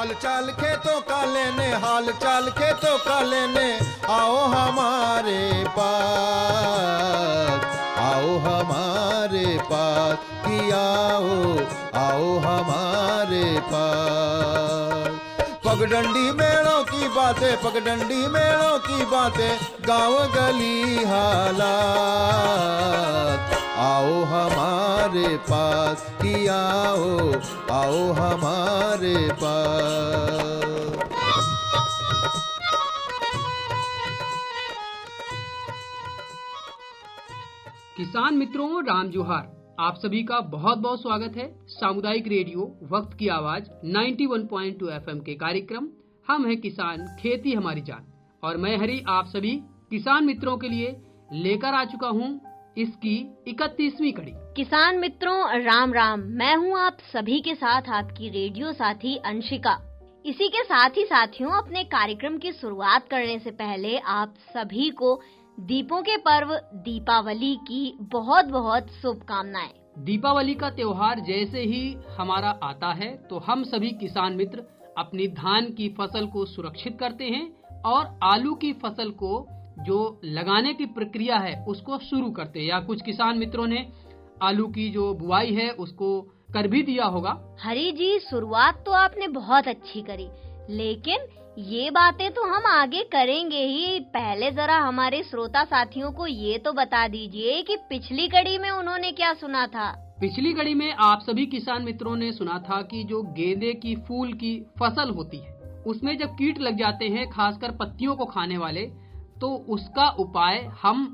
हाल चाल खेतों का लेने, हाल चाल खेतों का लेने आओ हमारे पास, आओ हमारे पास कि आओ हमारे पास। पगडंडी मेलों की बातें, पगडंडी मेलों की बातें, गांव गली हालात, आओ हमारे पास कि आओ हमारे पास। किसान मित्रों, राम जोहार। आप सभी का बहुत बहुत स्वागत है सामुदायिक रेडियो वक्त की आवाज 91.2 FM के कार्यक्रम हम हैं किसान, खेती हमारी जान। और मैं हरी आप सभी किसान मित्रों के लिए लेकर आ चुका हूं इसकी 31वीं कड़ी। किसान मित्रों, राम राम। मैं हूं आप सभी के साथ आपकी रेडियो साथी अंशिका। इसी के साथ ही साथियों, अपने कार्यक्रम की शुरुआत करने से पहले आप सभी को दीपों के पर्व दीपावली की बहुत बहुत शुभकामनाएं। दीपावली का त्योहार जैसे ही हमारा आता है तो हम सभी किसान मित्र अपनी धान की फसल को सुरक्षित करते हैं और आलू की फसल को जो लगाने की प्रक्रिया है उसको शुरू करते हैं। या कुछ किसान मित्रों ने आलू की जो बुआई है उसको कर भी दिया होगा। हरी जी, शुरुआत तो आपने बहुत अच्छी करी, लेकिन ये बातें तो हम आगे करेंगे ही। पहले जरा हमारे श्रोता साथियों को ये तो बता दीजिए कि पिछली कड़ी में उन्होंने क्या सुना था। पिछली कड़ी में आप सभी किसान मित्रों ने सुना था कि जो गेंदे की फूल की फसल होती है उसमें जब कीट लग जाते हैं, खासकर पत्तियों को खाने वाले, तो उसका उपाय हम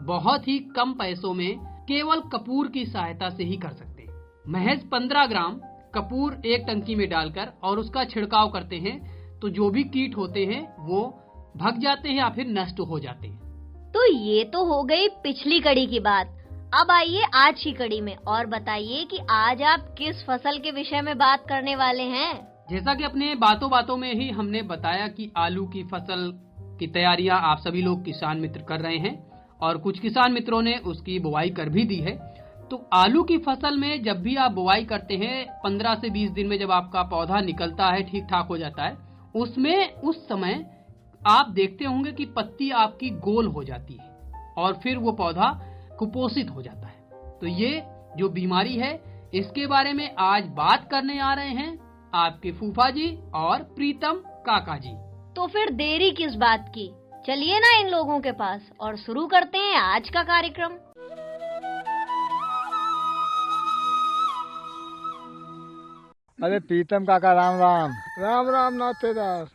बहुत ही कम पैसों में केवल कपूर की सहायता से ही कर सकते हैं। महज 15 ग्राम कपूर एक टंकी में डालकर और उसका छिड़काव करते हैं तो जो भी कीट होते हैं वो भग जाते हैं या फिर नष्ट हो जाते हैं। तो ये तो हो गई पिछली कड़ी की बात। अब आइए आज की कड़ी में और बताइए कि आज आप किस फसल के विषय में बात करने वाले हैं। जैसा कि अपने बातों बातों में ही हमने बताया कि आलू की फसल की तैयारियां आप सभी लोग किसान मित्र कर रहे हैं और कुछ किसान मित्रों ने उसकी बुआई कर भी दी है। तो आलू की फसल में जब भी आप बुआई करते हैं 15 से 20 दिन में जब आपका पौधा निकलता है, ठीक ठाक हो जाता है, उसमें उस समय आप देखते होंगे कि पत्ती आपकी गोल हो जाती है और फिर वो पौधा कुपोषित हो जाता है। तो ये जो बीमारी है इसके बारे में आज बात करने आ रहे हैं आपके फूफा जी और प्रीतम काका जी। तो फिर देरी किस बात की, चलिए ना इन लोगों के पास और शुरू करते हैं आज का कार्यक्रम। अरे प्रीतम काका, राम राम। राम राम नातेदार।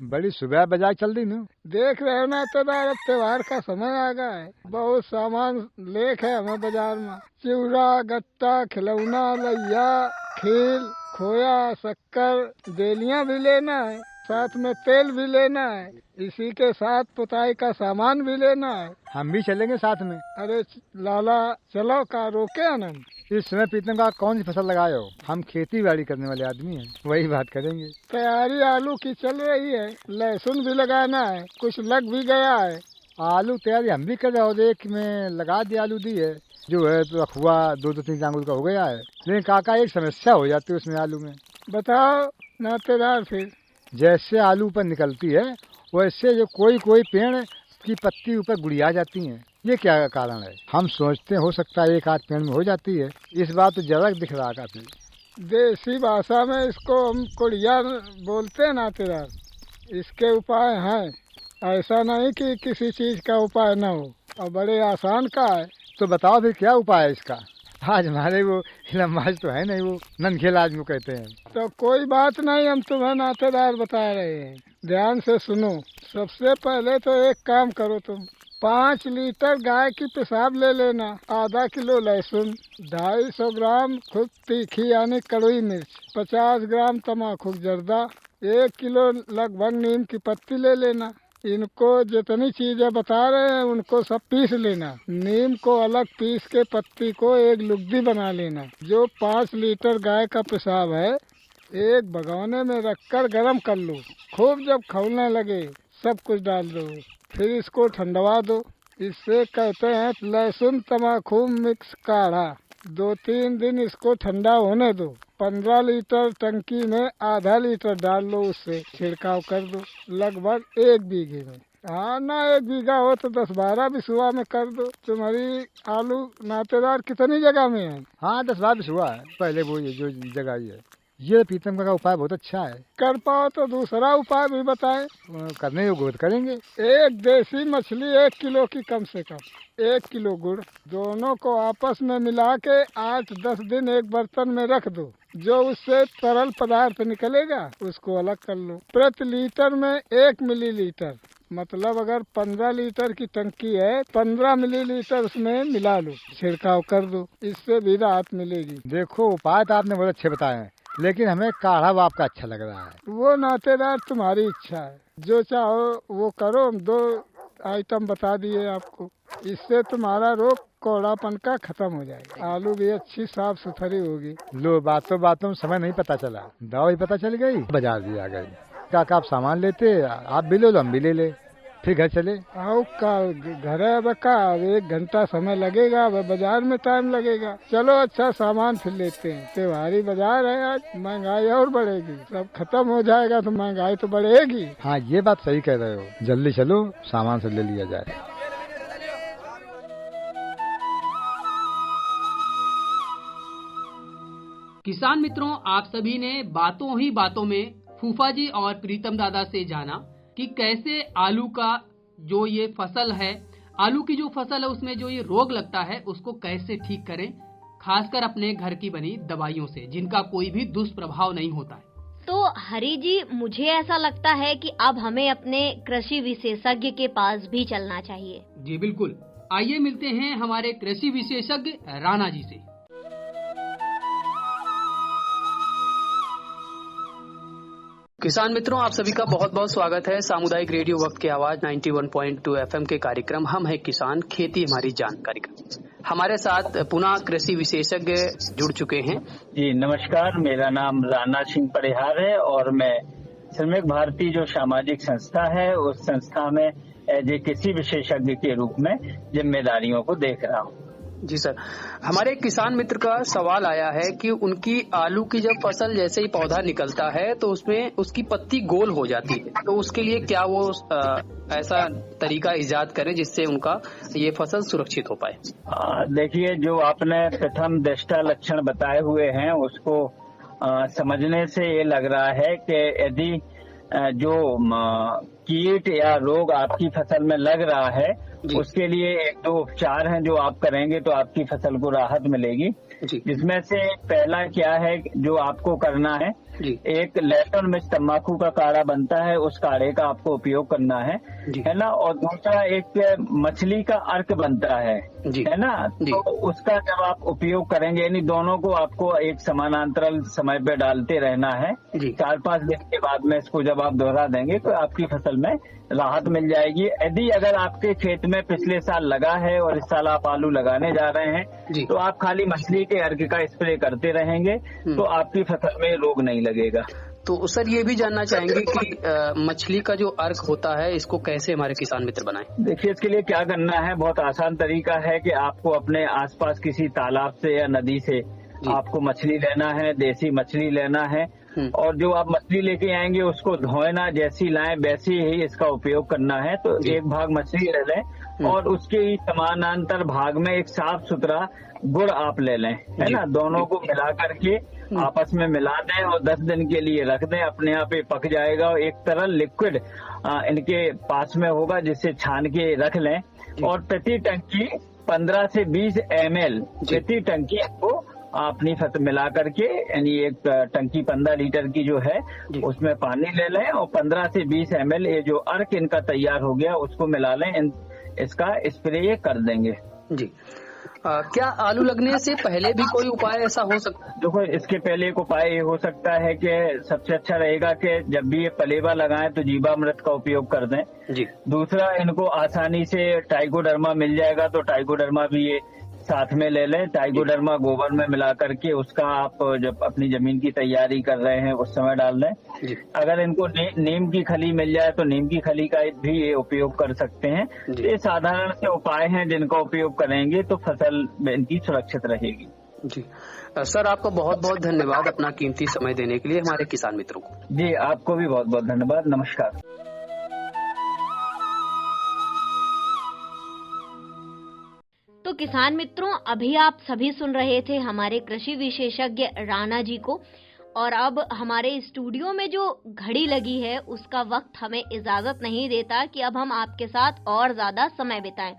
बड़ी सुबह बाजार चल दी नू। देख रहे हो नातेदार, अब त्योहार का समय आ गया है। बहुत सामान लेख है हमें बाजार में। चिवड़ा, गट्टा, खिलौना, लैया, खील, खोया, शक्कर, देलियां भी लेना है, साथ में तेल भी लेना है, इसी के साथ पुताई का सामान भी लेना है। हम भी चलेंगे साथ में। अरे लाला चलो, का रोके आनंद। इस समय प्रीतम का कौन सी फसल लगाए हो? हम खेती बाड़ी करने वाले आदमी हैं, वही बात करेंगे। तैयारी आलू की चल रही है, लहसुन भी लगाना है, कुछ लग भी गया है। आलू तैयारी हम भी कर रहे हो, एक में लगा दी आलू दी है, जो है तो अखुआ 2-3 आंगुल का हो गया है। लेकिन काका एक समस्या हो जाती है उसमें आलू में। बताओ नातेदार। फिर जैसे आलू पर निकलती है वैसे जो कोई पेड़ की पत्ती ऊपर गुड़िया जाती है, ये क्या कारण है? हम सोचते हैं हो सकता है एक आध पेड़ में हो जाती है, इस बार तो जरक दिख रहा काफी। देसी भाषा में इसको हम कुड़िया बोलते हैं नातेदार। इसके उपाय हैं, ऐसा नहीं कि किसी चीज का उपाय न हो, और बड़े आसान का है। तो बताओ फिर क्या उपाय है इसका? आज हमारे वो लम्बाज तो है नहीं, वो ननखेल आदमी कहते हैं। तो कोई बात नहीं, हम तुम्हें नातेदार बता रहे हैं, ध्यान से सुनो। सबसे पहले तो एक काम करो, तुम 5 लीटर गाय की पेशाब ले लेना, आधा किलो लहसुन, 250 ग्राम खूब तीखी यानी कड़वी मिर्च, 50 ग्राम तम्बाकू जर्दा, 1 किलो लगभग नीम की पत्ती ले लेना। इनको जितनी चीजें बता रहे हैं उनको सब पीस लेना। नीम को अलग पीस के पत्ती को एक लुगदी बना लेना। जो 5 लीटर गाय का पेशाब है एक भगोने में रखकर गरम कर लो। खूब जब खौलने लगे सब कुछ डाल दो, फिर इसको ठंडवा दो। इससे कहते हैं लहसुन तम्बाकू मिक्स काढ़ा। 2-3 दिन इसको ठंडा होने दो। 15 लीटर टंकी में आधा लीटर डाल लो, उससे छिड़काव कर दो लगभग 1 बीघे में। हाँ ना 1 बीघा हो तो 10-12 बिसुआ में कर दो। तुम्हारी आलू नातेदार कितनी जगह में है? हाँ 10-12 बिसुआ है पहले, वो ये जो जगह है। ये प्रीतम का उपाय बहुत अच्छा है। कर पाओ तो दूसरा उपाय भी बताएं। करने योग्य तो करेंगे। एक देसी मछली 1 किलो की कम से कम, 1 किलो गुड़, दोनों को आपस में मिला के 8-10 दिन एक बर्तन में रख दो। जो उससे तरल पदार्थ निकलेगा उसको अलग कर लो। प्रति लीटर में 1 मिलीलीटर, मतलब अगर 15 लीटर की टंकी है 15 मिलीलीटर उसमें मिला लो, छिड़काव कर दो, इससे भी राहत मिलेगी। देखो उपाय तो आपने बहुत अच्छे बताए हैं, लेकिन हमें काढ़ा वो आपका अच्छा लग रहा है। वो नातेदार तुम्हारी इच्छा है, जो चाहो वो करो। 2 आइटम बता दिए आपको, इससे तुम्हारा रोग कौड़ापन का खत्म हो जाएगा। आलू भी अच्छी साफ सुथरी होगी। लो बातों बातों में समय नहीं पता चला, दवा ही पता चल गई, बाजार भी आ गई। क्या आप सामान लेते, आप भी लो हम भी ले ले, फिर घर चले। आओ का घर है बका, 1 घंटा समय लगेगा, बाजार में टाइम लगेगा। चलो अच्छा सामान फिर लेते हैं, त्योहारी बाजार है आज, महंगाई और बढ़ेगी। सब खत्म हो जाएगा तो महंगाई तो बढ़ेगी। हाँ ये बात सही कह रहे हो, जल्दी चलो सामान सब ले लिया जाए। किसान मित्रों, आप सभी ने बातों ही बातों में फूफा जी और प्रीतम दादा से जाना कि कैसे आलू का जो ये फसल है, आलू की जो फसल है उसमें जो ये रोग लगता है उसको कैसे ठीक करें, खासकर अपने घर की बनी दवाइयों से जिनका कोई भी दुष्प्रभाव नहीं होता है। तो हरि जी, मुझे ऐसा लगता है कि अब हमें अपने कृषि विशेषज्ञ के पास भी चलना चाहिए। जी बिल्कुल, आइए मिलते हैं हमारे कृषि विशेषज्ञ राणा जी से। किसान मित्रों, आप सभी का बहुत बहुत स्वागत है सामुदायिक रेडियो वक्त की आवाज 91.2 FM के कार्यक्रम हम है किसान, खेती हमारी जान कार्यक्रम। हमारे साथ पुनः कृषि विशेषज्ञ जुड़ चुके हैं। जी नमस्कार, मेरा नाम राणा सिंह परिहार है और मैं श्रमिक भारती जो सामाजिक संस्था है उस संस्था में एज ए कृषि विशेषज्ञ के रूप में जिम्मेदारियों को देख रहा हूँ। जी सर, हमारे किसान मित्र का सवाल आया है कि उनकी आलू की जब फसल जैसे ही पौधा निकलता है तो उसमें उसकी पत्ती गोल हो जाती है, तो उसके लिए क्या वो ऐसा तरीका इजाद करें जिससे उनका ये फसल सुरक्षित हो पाए? देखिए, जो आपने प्रथम दृष्टा लक्षण बताए हुए हैं उसको समझने से ये लग रहा है कि यदि जो कीट या रोग आपकी फसल में लग रहा है उसके लिए 1-2 उपचार हैं जो आप करेंगे तो आपकी फसल को राहत मिलेगी। जिसमें से पहला क्या है जो आपको करना है, एक लहसुन मिर्च तंबाकू का काढ़ा बनता है, उस काढ़े का आपको उपयोग करना है ना। और दूसरा एक मछली का अर्क बनता है ना, तो उसका जब आप उपयोग करेंगे, यानी दोनों को आपको एक समानांतर समय पे डालते रहना है। 4-5 दिन के बाद में इसको जब आप दोहरा देंगे तो आपकी फसल में राहत मिल जाएगी। यदि अगर आपके खेत में पिछले साल लगा है और इस साल आप आलू लगाने जा रहे हैं तो आप खाली मछली के अर्क का स्प्रे करते रहेंगे तो आपकी फसल में रोग नहीं लगेगा। तो सर ये भी जानना चाहेंगे कि मछली का जो अर्क होता है इसको कैसे हमारे किसान मित्र बनाएं? देखिए, इसके लिए क्या करना है, बहुत आसान तरीका है कि आपको अपने आसपास किसी तालाब से या नदी से आपको मछली लेना है, देसी मछली लेना है और जो आप मछली लेके आएंगे उसको धोए ना, जैसी लाएं वैसी ही इसका उपयोग करना है। तो एक भाग मछली ले लें और उसके ही समानांतर भाग में एक साफ सुथरा गुड़ आप ले लें, है ना। दोनों को मिला करके आपस में मिला दें और 10 दिन के लिए रख दें, अपने आप ही पक जाएगा और एक तरल लिक्विड इनके पास में होगा जिससे छान के रख लें। और प्रति टंकी 15 से 20 ml प्रति टंकी को अपनी फसल मिला करके, यानी एक टंकी 15 लीटर की जो है उसमें पानी ले लें और 15 से 20 ml ये जो अर्क इनका तैयार हो गया उसको मिला लें, इसका स्प्रे कर देंगे। जी क्या आलू लगने से पहले भी कोई उपाय ऐसा हो सकता है? देखो, इसके पहले एक उपाय ये हो सकता है कि सबसे अच्छा रहेगा कि जब भी ये पलेवा लगाएं तो जीवामृत का उपयोग कर दें। दूसरा, इनको आसानी से टाइकोडर्मा मिल जाएगा तो टाइकोडर्मा भी ये साथ में ले लें। टाइकोडर्मा गोबर में मिला करके उसका आप जब अपनी जमीन की तैयारी कर रहे हैं उस समय डाल दें। अगर इनको नीम की खली मिल जाए तो नीम की खली का भी ये उपयोग कर सकते हैं। ये साधारण से उपाय हैं जिनका उपयोग करेंगे तो फसल इनकी सुरक्षित रहेगी। जी सर, आपका बहुत बहुत धन्यवाद अपना कीमती समय देने के लिए हमारे किसान मित्रों को। जी, आपको भी बहुत बहुत धन्यवाद। नमस्कार। तो किसान मित्रों, अभी आप सभी सुन रहे थे हमारे कृषि विशेषज्ञ राणा जी को, और अब हमारे स्टूडियो में जो घड़ी लगी है उसका वक्त हमें इजाजत नहीं देता कि अब हम आपके साथ और ज्यादा समय बिताएं।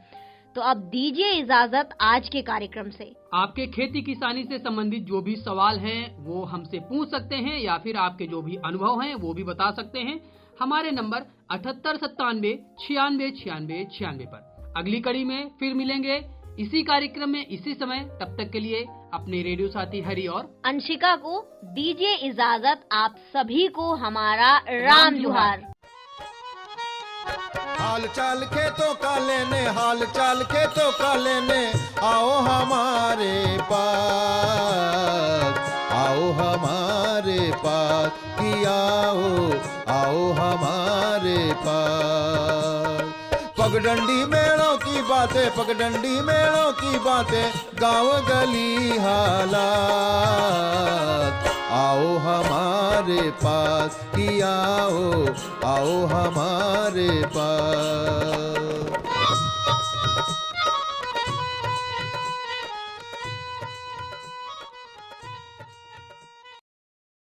तो अब दीजिए इजाजत आज के कार्यक्रम से। आपके खेती किसानी से संबंधित जो भी सवाल हैं वो हमसे पूछ सकते हैं, या फिर आपके जो भी अनुभव हैं वो भी बता सकते हैं हमारे नंबर 7897969696 पर। अगली कड़ी में फिर मिलेंगे इसी कार्यक्रम में इसी समय। तब तक के लिए अपने रेडियो साथी हरि और अंशिका को दीजिए इजाजत। आप सभी को हमारा राम जुहार। हाल चाल खेतों का लेने, हाल चाल खेतों का लेने आओ हमारे पास, आओ हमारे पास कि आओ हमारे पास। पगडंडी मेलों की बातें, पगडंडी मेलों की बातें, गांव गली हालात, आओ हमारे पास कि आओ हमारे पास।